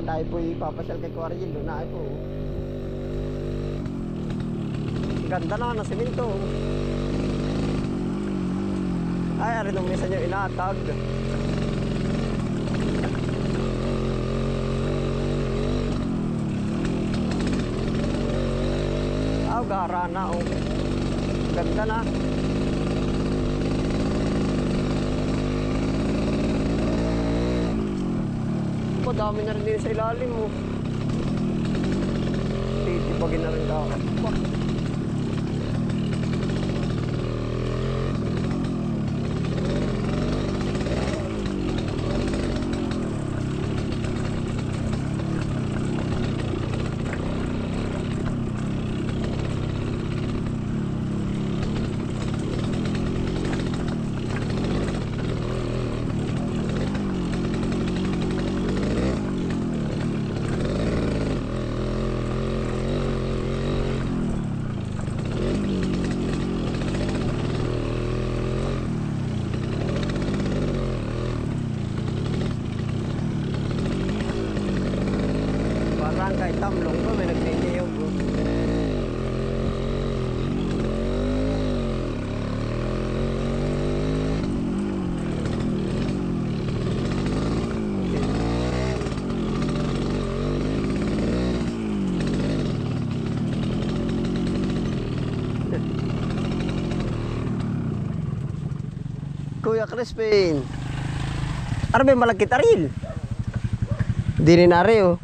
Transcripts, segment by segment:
tayo po ipapasyal kay Quarry doon na po. Ganda na ng simento. Ay, arin nung minsan yung inatag. Gara na oh. Ganda na. Oh, dami na rin din sa ilalim mo. Titibagin na rin dapat. Kahit tamlong ko, may nagniniyog ko. Kuya Crispin, ano ba yung malagkit aril? Di rin ari oh.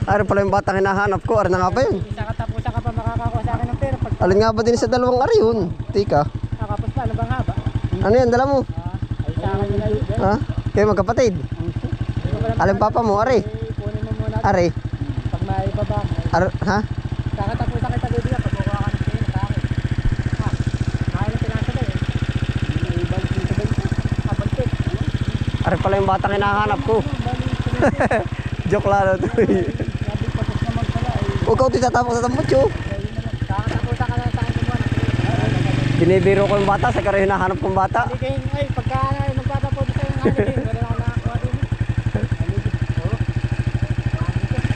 Ari pala yung batang hinahanap ko. Ari na nga ba yun? Isa katapusan ka pa makakakuha sa akin ng pera. Alin nga ba din sa dalawang ari yun? Tika. Nakapos pa, ano bang haba? Ano yan, dala mo? Ay sa akin nila yun. Ha? Kayo magkapatid? Alin papa mo, ari? Kunin mo muna. Ari? Pag may baba. Ha? Sa katapusan kita bibigyan pag kukuha ka ng pera sa akin. Ha? Kaya na pinasabay eh. Ibalik yung sabay ko. Abantik. Ari pala yung batang hinahanap ko. Joke lang ito. Huwag ka titatapos sa tambutso. Kakatapusan ka na sa akin kumuha ng pera. Binibiro ko yung bata, sa karo hinahanap kong bata. Hindi kayo, ay pagka magtatapos sa yung hangin, meron ako nakakuha din.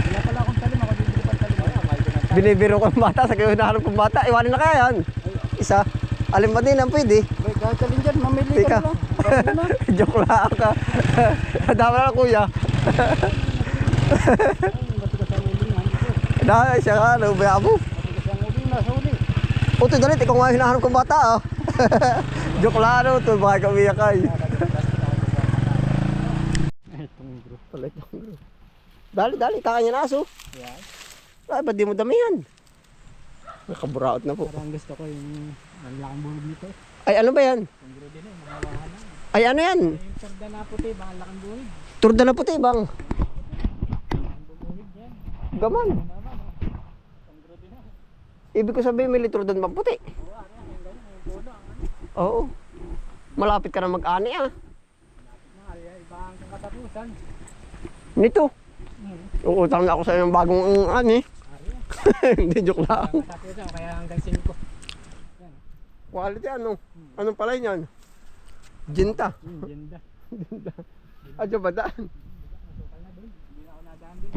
Wala pala akong talim, ako bibili pa talim. Binibiro ko yung bata, sa karo hinahanap kong bata. Iwanin na kaya yan. Isa. Alin ba din ang pwede? Bay, gagalin dyan, mamili Tika. ka lang. Joke lang ka. Dama na kuya. Dahil siya ka, naubaya mo. O, ito dalit, ikaw nga hinahanap kong bata ah. Joke lang ano, ito baka kamiyak ay. Dali, kakain na aso. Ay, ba't di mo damihan? Nakaburaot na po. Parang gusto ko yung malaking bulog nito. Ay, ano ba yan? Ay, ano yan? Yung turda na puti, baka laking bulog. Turda na puti, bang? Gaman. Ibig ko sabihin may litro doon bang puti? Oo. Malapit ka na mag-ani ah. Ibang katapusan. Nito. Uutang na ako sa ng bagong ani. Hindi, joke lang. Katapusan, kaya hanggang 5. Quality ano? Anong palay niyan? Jinta. Genda. Adyo ba daan? Hindi na ako nadaan din.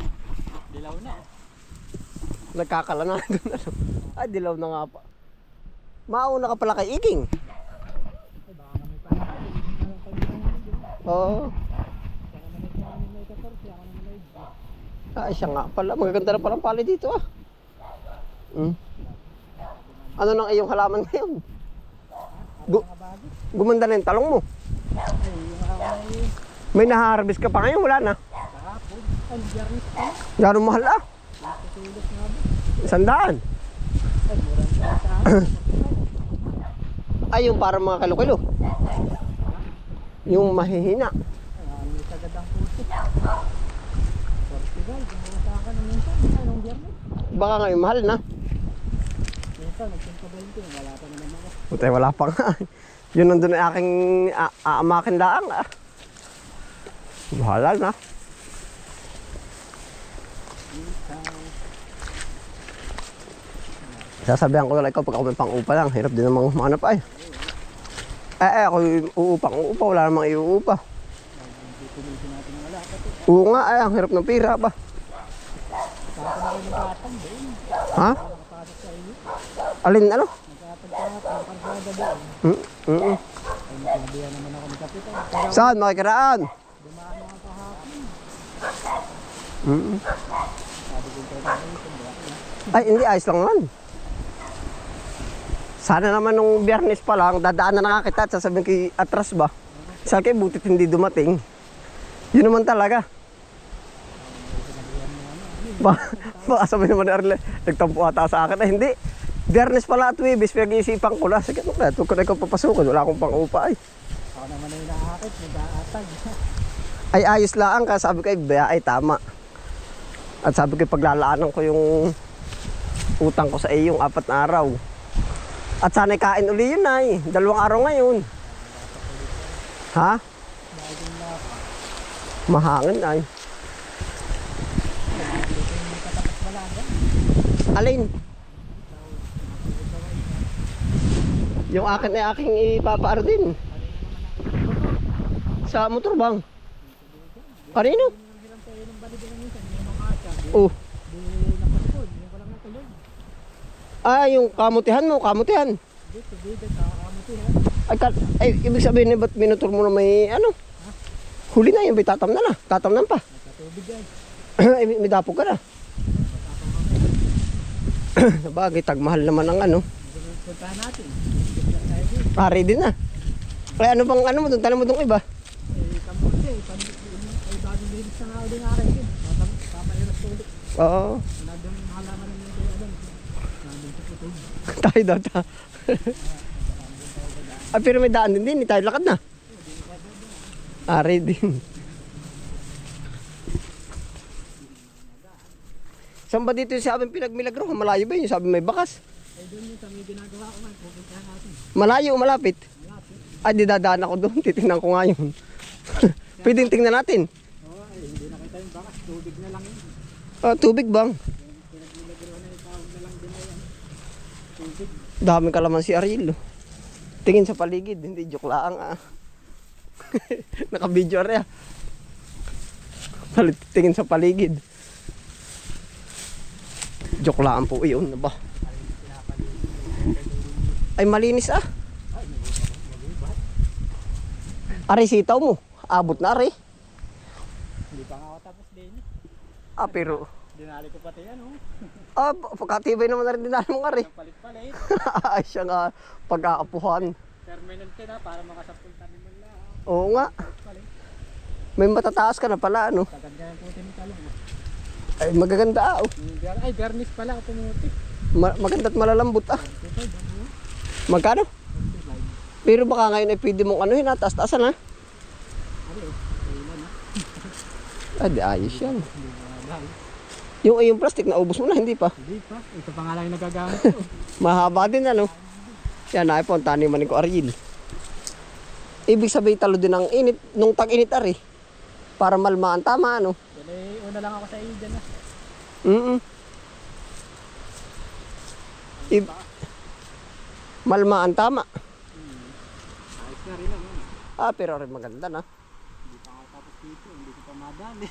Dilaw na. Nagkakala na doon. Ay, dilaw na nga pa. Mauna ka pala kay Iging. Ay, baka kami pa na. Oo. Ay, siya nga pala. Magaganda na palang pali dito ah. Ano nang iyong halaman ngayon? Gumanda na yung talong mo. May naharvest ka pa ngayon? Wala na. Gano'ng mahal ah? 100. Ay, yung parang mga kilo-kilo. Yung mahihina. Baka ngayon mahal na. Putay, wala pa nga. Yun nandun ay aking aamakin laang ah. Bahala na. Sasabihan ko na ikaw pag ako may pang-upa lang. Hirap din namang manap ay. Ako uupang-uupa. Wala namang iuupa. Oo nga ay. Ang hirap ng pira ba? Ha? Alin ano? Saan makikiraan? Ay hindi, ayos lang naman. Sana naman nung Biyernes pa lang, dadaan na nakakita at sasabihin kay atras ba? Sa akin, butit hindi dumating. Yun naman talaga. Baka sabihin naman ni Arle, nagtampo ata sa akin. Ay hindi, Biyernes pala at Webes, pinag-iisipan ko lang. Sige, ito ko na ikaw papasukin, wala akong pang-upa ay. Ako naman ay nakakit, nag-aatag. Ay ayos lang ka, sabi ko ay tama. At sabi ko paglalaanan ko yung utang ko sa iyo yung 4 na araw. At sana'y kain uli yun ay. 2 araw ngayon. Ha? Mahangin ay. Alin? Yung akin ay aking ipapaar din. Sa motor bang? Kanino? Oh. Yung kamutihan mo, kamutihan. Ay, ibig sabihin ba't minutor mo na may ano? Huli na yun, may tatamnan na. Tatamnan pa. Ay, may dapog ka na. Sabagay, tagmahal naman ang ano. Puntahan natin. Pare din na. Ay, ano bang ano mo doon? Tanong mo doon iba? Kamuti, ay bagong linis na nga ulit nga rin. Papairas ko ulit. Oo. Nagdang halaman ng mga doon. Nandun sa putog. Tayo daw ta. Ay, pero may daan din, tayo lakad na. Pare din. Saan ba dito yung sabi pinagmilagro? Malayo ba yun? Sabi may bakas. Ay doon yung may ginagawa ko nga. Pupuntahan natin. Malayo o malapit? Malapit. Ay, di dadaan ako doon. Titingnan ko nga yun. Pwedeng tingnan natin. Oo, hindi nakita yung bakas. Tubig na lang yun. Tubig bang? Pinagmilagro na yung tawag na lang din na yan. Tubig. Daming kalaman si Ariel. Tingin sa paligid. Hindi, joke lang ah. Naka-video rin ah. Tingin sa paligid. Joke lang po yun. Ba? Ay, malinis ah. Ari, sitaw mo. Abot na ari. Hindi pa nga ako tapos din. Pero... Dinali ko pati yan oh. Pagkatibay naman na rin dinali mong ari. Palit-palit. Ay, siya nga pag-aapuhan. Permanente na para makasapul tanim mo lang. Oo nga. Palit. May matataas ka na pala, ano? Kaganda yung puti ni talong. Ay, magaganda ah. Oh. Ay, garnish pala ako pumuti. Maganda't malalambot ah. Magkano? Pero baka ngayon ay pwede mong anuhin ha, taas-taasan ha. Ah, di ayos yan. Yung plastic na ubos mo na, hindi pa. Hindi pa, ito pa nga lang yung nagagamit ko. Mahaba din ano. Yan, ay po ang taniman ko Ariel. Ibig sabihin talo din ang init, nung tag-init ari. Para malmaan, tama ano. Yan una lang ako sa iyo dyan Malmaan, tama. Ayos na rin naman. Pero rin maganda na. Hindi pa ako tapos dito, hindi ko pa madami.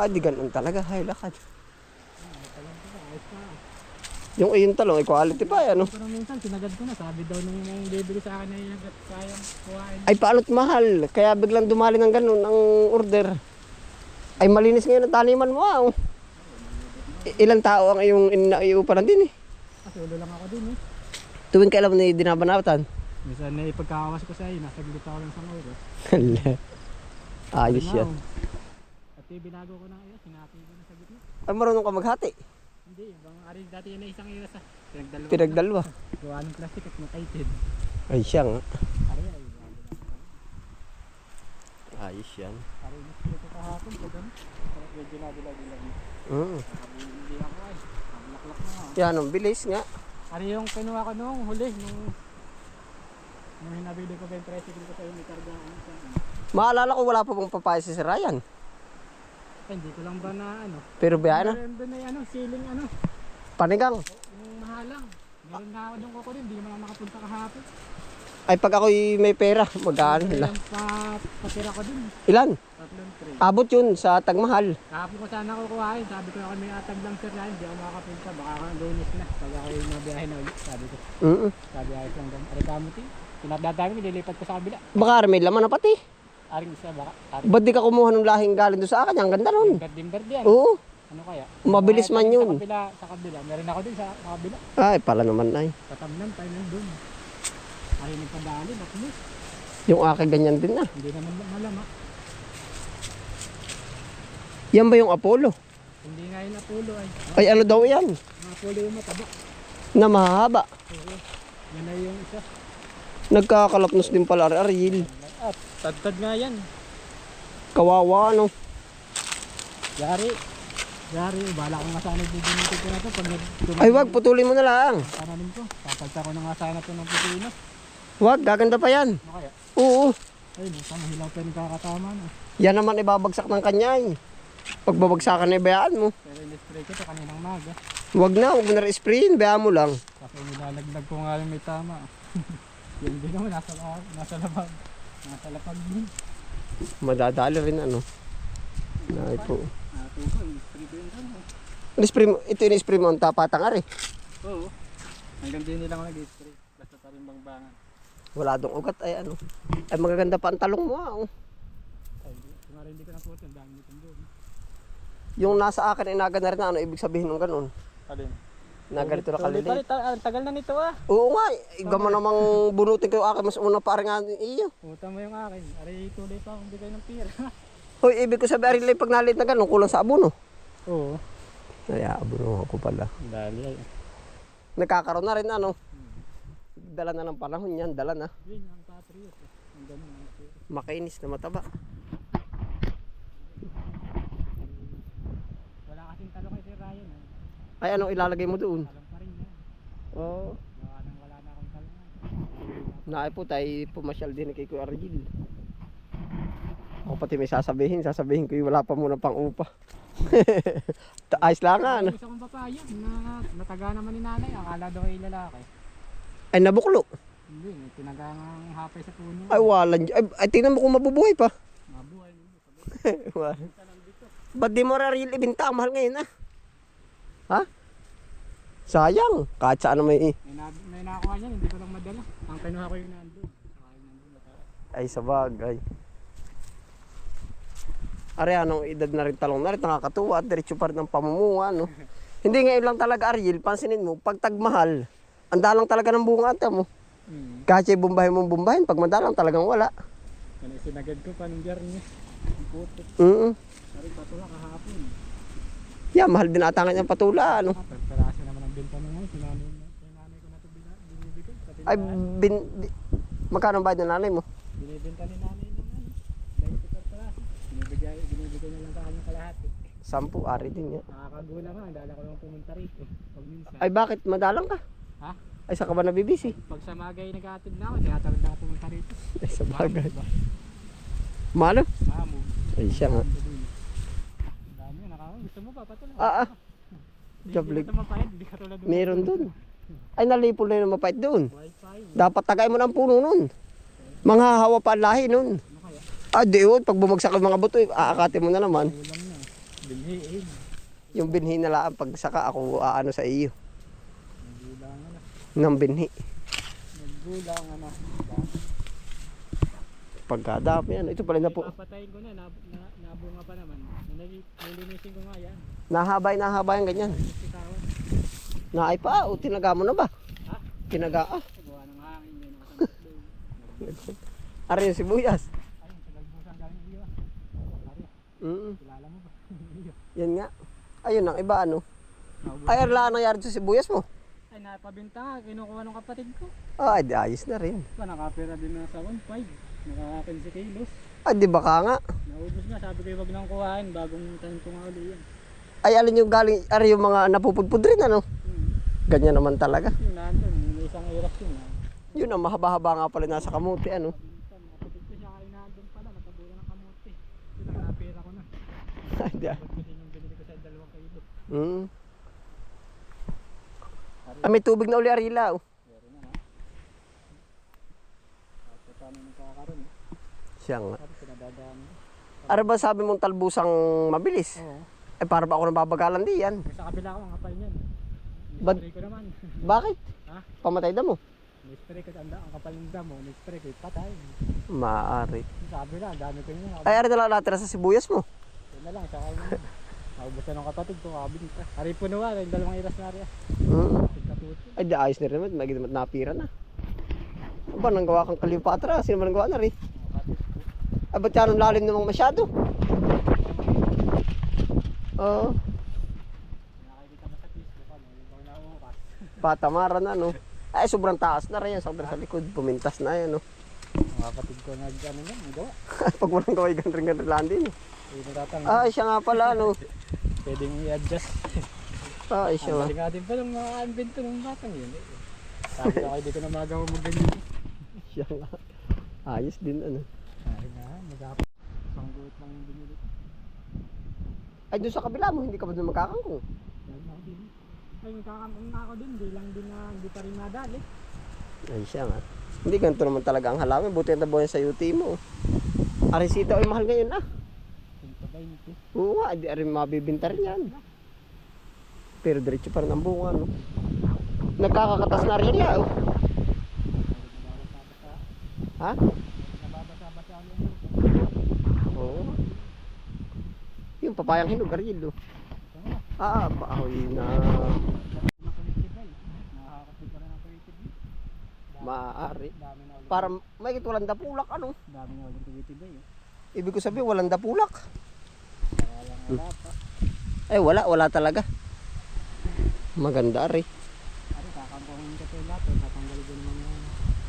Di ganun talaga, hay lakad. Ayos na. Yung ayun talong, ay quality pa ano. Pero minsan, sinagad ko na. Sabi daw nung may bibili sa akin ay sayang kuhain. Ay paano't mahal, kaya biglang dumali ng ganun ang order. Ay malinis ngayon ang taniman mo ah. Ilang tao ang iyong iuparan din eh. Solo lang ako din eh. Tuwing kailan mo na dinabanatan? Minsan na ipagkawas ko sa iyo, nasa gilid ako ng oras. Ayos yan. At binago ko na iyo, sinati ko na sa gitna. Ay marunong ka maghati. Hindi, bang ari dati yan na isang iyo sa Pinagdalwa. gawa ng plastic at makaitid. Ay siya nga. Ari ay. Ayos yan. Ari mas ko kahapon pag ano. Medyo nabilag-bilag. Hindi ako ay. Laklak na nga. Yan ang bilis nga. Ari yung kinuha ko nung huli, nung hinabili ko ba yung tricycle ko sa iyo, may karga ako. Maalala ko wala pa pong papaya si Ryan. Hindi ko lang ba na ano. Pero biyahe na. Meron doon ay ano, ceiling ano. Panigang. Yung mahalang. Meron na ako ng kukunin, hindi naman ako nakapunta kahapon. Ay, pag ako'y may pera, magkaan Meron nila. patira ko din. Ilan? 3 Abot yun sa Tagmahal. Kahapon ko sana kukuhain, sabi ko ako may atag lang sir na hindi ako makakapunta, baka Lunes na. Pag ako yung mabiyahe na ulit, sabi ko. Sabi ayos lang doon. Arikamuti, pinagdadami, nililipat ko sa kabila. Baka may laman na pati. Aring isa, baka. Ba't di ka kumuha ng lahing galing doon sa akin? Ang ganda nun. Berde yan. Oo. Ano kaya? Mabilis man yun. Sa kabila. Meron ako din sa kabila. Ay, pala naman ay. Tatamnan tayo nandun. Ayaw nagpadali, bakit? Yung aking ganyan din na. Hindi naman malama. Yan ba yung Apollo? Hindi nga yung Apollo ay. Ay, ano daw yan? Yung Apollo yung mataba. Na mahahaba. Oo. Yan ay yung isa. Nagkakalapnos din pala Ariel. At tad nga yan. Kawawa, ano? Yari. Bala ko nga sana bubunitin ko na ito. Pag Ay, wag, putulin mo na lang. Tananim ko. Papalta ko na nga sana ito ng pipino. Wag, gaganda pa yan. Ano kaya? Oo. Ay, buka mahilaw pa yung kakatama na. Yan naman ibabagsak ng kanya eh. Pag babagsakan na bayaan mo. Pero in-spray ko ito kaninang maga. Wag mo na rin-sprayin, bayaan mo lang. Kasi nilalaglag ko nga yung may tama. Yan din naman, nasa labag. Nasa lapag din. Madadali rin ano. Ay po. Ito ko, in-spray ko yun ano. In-spray mo, ito in-spray mo ang tapatang ari. Oo. Hanggang din nilang nag-spray. Basta pa rin bangbangan. Wala dong ugat ay ano. Ay magaganda pa ang talong mo ah. Oh. Ay, hindi ko na po ito. Ang dami nito doon. Yung nasa akin ay naga na rin na ano, ibig sabihin ng ganun. Alin? Naganito na kalili. Ang tagal na nito ah. Oo nga, igama namang bunutin ko yung akin, mas una pa rin nga iyo. Pumunta mo yung akin. Aray, tuloy pa akong bigay ng pira. Hoy, ibig ko sabihin rin pag nalit na ganun, kulang sa abono. Oo. Ay, abono ako pala. Dali ay. Nagkakaroon na rin ano. Dala na ng panahon yan, dala na. Yun, ang Patriot. Ang ganun. Makinis na mataba. Wala kasing talong kay Sir Ryan. Ay, anong ilalagay mo doon? Talong pa rin yan. Oo. Wala na akong talong. Naay po tayo pumasyal din kay Kuya Argil. Ako pati may sasabihin ko yung wala pa muna pang upa. Ayos lang nga, ano? Isa kong papaya na nataga naman ni nanay. Akala daw ay lalaki. Ay, nabuklo. Hindi, tinaga nga ang hapay sa puno. Ay, walan. Ay, tingnan mo kung mabubuhay pa. Mabuhay nito. Ba't di mo Argil ibinta? Ang mahal ngayon, ah. Ha? Sayang. Kahit saan may... May nakakuha niyan, hindi ko lang madala. Ang kinuha ko yung nandun. Ay, sabagay. Ari, anong edad na rin talong na rin, nakakatuwa, diretso pa rin ang pamumuha, no? Hindi ngayon lang talaga, Ariel, pansinin mo, pag tagmahal, ang dalang talaga ng bunga ata mo. Kahit yung bumbahin, pag madalang talagang wala. Yan ay sinagad ko pa ng biyernes. Ang puto. Ari, patula kahapon. Yeah, mahal din atangan yung patula, ano? Pagpalasa naman ang benta mo ngayon. Sinanay ko na ito binibigay. Ay, magkano ang bayad ng nanay mo? Binibenta ni nanay ng ano. Dahil ito pagpalasa. Binibigay na lang sa kanya kalahati. 10, ari din yan. Nakakagulang ka, ang dala ko lang pumunta rito. Pag minsan. Ay, bakit? Madalang ka? Ha? Ay, saan ka ba nabibisi? Pag sa magay nag-aatid na ako, tinatarod na ako pumunta rito. Ay, sa bagay. Malo? Mamo. Ay, siya nga. Dami yun, gusto mo ba? Patuloy. Jablig. Hindi ka mapahid, hindi ka tulad doon. Meron dun. Ay, nalipol na yung mapait doon. Wi-Fi. Dapat tagay mo ng puno nun. Manghahawa pa ang lahi nun. Ano kaya? Ah, di yun. Pag bumagsak yung mga buto, aakatin mo na naman. Ulam na. Bilhiin. Yung binhi na lang, pag saka ako aano sa iyo. Naggulangan na. Ng binhi. Naggulangan na. Pagkadami yan. Ito pala na po. Papatayin ko na, nabunga pa naman. Nilinisin ko nga yan. Nahabay yung ganyan. Sitawan. Naay pa, o tinaga mo na ba? Ha? Tinaga Gawa ng hangin yun. Nakasagot. Ari yung sibuyas. Ayun, sa galbusan galing iyo. Ari, kilala mo ba? Iyo. Yan nga. Ayun ang iba ano. Ay, arlaan nangyari sa sibuyas mo. Ay, napabinta nga. Kinukuha ng kapatid ko. Ay, di ayos na rin. Pa, nakapira din na sa 1.5. Naka 15 kilos. Ay, di ba ka nga? Naubos nga. Sabi ko wag nang kuhain. Bagong tanim ko nga uli yan. Ay, alin yung galing, ari yung mga napupudpud rin ano. Ganyan naman talaga. Yung nandun, may isang iras yun. Yun ang mahaba-haba nga pala nasa kamuti ano. Kapatid ko siya kayo nandun pala. Natabulan ng kamote. Yun ang napira ko na. Ay, di Ba't kasi yung binili ko sa 2 kilo. Mm. Ari, Ah, may tubig na uli Arila. Oh. Pero na, ha? At paano nagkakaroon, eh? Siya nga. Tapos pinadadaan. Ano ba sabi mong talbusang mabilis? Oo. Eh para ba ako nababagalan di yan? Sa kabila ko, ang kapal niyan. Bad- Spray ko naman. Bakit? Ha? Pamatay na mo? May spray ko, ang kapal ng damo, may spray ko, patay. Maaari. Sa kabila, ang dami ko yun. Ay, ari na lang natira sa sibuyas mo. Yun na lang, saka yun. Naubusan ng kapatid ko, kabin. Ari po nawa, yung dalawang iras na rin. Katuto. Ay, di ayos na rin naman. Magiging napira na. Aba, nang gawa kang Cleopatra. Sino man nang gawa na rin? Ay, ba't yan ang lalim namang masyado? Oo. Nakakita mo sa Facebook, ano, yung bang nauukas. Patamaran na, no? Ay, sobrang taas na rin yan. Sobrang sa likod. Pumintas na yan, no? Mga kapatid ko nag-ano yan, ang gawa. Pag walang gaway, gandring lang din. Yung natatang, Ay, siya nga pala, no? pwedeng i-adjust. Ay, siya nga. Ang nga din pa ng mga invento ng batang yun. Eh. Sabi ko, hindi ko na magawa mo ganyan. Siya nga. Ayos din, ano? Ay nga, mag-apos. Isang guhit lang yung binili. Ay, doon sa kabila mo, hindi ka ba doon magkakangkong? Ayun ako din. Ay, nagkakampang na ako din. Di lang din na, hindi pa rin nadali. Ay, siya nga. Hindi ganito naman talaga ang halaman. Buti ang tabuhan sa UT mo. Arisita, ay mahal ngayon, ah. 120. Oo nga, di rin mabibinta rin yan. Pero diretso pa rin ang bunga, no? Nagkakakatas na rin yan, oh. Ha? Nababasa-basa ano yung Oo. Yung papayang hinog, Ariel, oh. Ah, bahoy na. Nakakapitibay. Nakakapit pa rin ang creative. Maaari. Dami na ulit. Para may walang dapulak, ano? Dami na ulit creative eh. Ibig ko sabihin, walang dapulak. Kaya lang wala pa. Ay, wala talaga. Maganda, Ari. Ari, kakampuhin ka ito lahat. Tatanggalin ko naman yung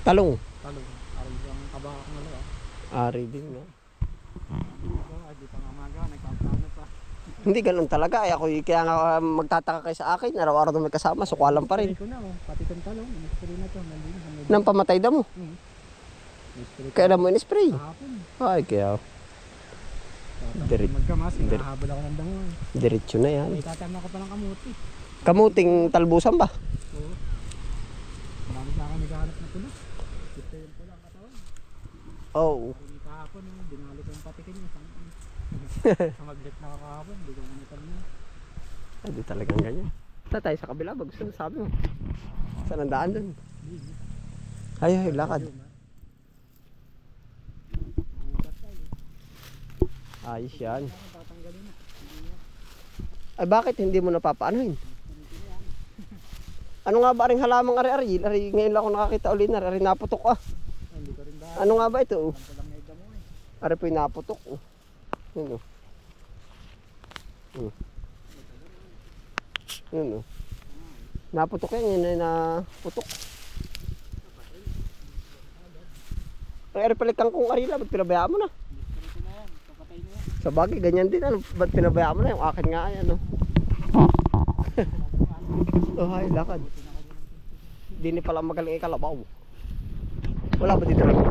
Talong. talong. Ari, yung kabakak na lang. Ari din, no? Di pa nga magawa. Nagpaplano pa. Hindi ganun talaga. Ay, ako, kaya nga magtataka kayo sa akin. Araw-araw na may kasama, sukwalan pa rin. Spray ko na, oh. Pati itong talong. In-spray na ito. Nandun. Nang pamatay na mo. In-spray ko Kaya na mo in-spray. kahapon. Ay, kaya Dirit- Magkamas, dirit- hinahabol ako ng dangon. diretso na yan. Ay, tatama ko pa ng kamuti. Kamuting talbusan ba? Oo. Marami sa akin naghahanap na tulo. Gusto yun pala ang katawan. Oo. Kung kahapon, dinali ko yung patikin niya. Sa maglit na ako kahapon, hindi ko manitan niya. Ay, di talagang ganyan. Tatay sa kabila ba? Gusto na sabi mo. Saan ang daan dun? Ay, lakad. Ayos yan. Tatanggalin na. Ay, bakit hindi mo napapaanohin? Ano nga ba ring halamang ari-ari? Ari, ngayon lang ako nakakita uli na. Ari, naputok ah. Hindi ko rin dahil. Ano nga ba ito? Oh? Ang talang na ito mo eh. Ari po yung naputok. Oh. Yun oh. Yun oh. Naputok yan. Yun ay naputok. Ay, ari pala kangkong arila. Ba't pinabayaan mo na? Gusto ko na yan. Papatay niya. Sa bagay, ganyan din. Ano? Ba't pinabayaan mo na? Yung akin nga ay ano. Oh, hay, lakad. Di ni pala magaling ikalabaw. Wala ba dito lang?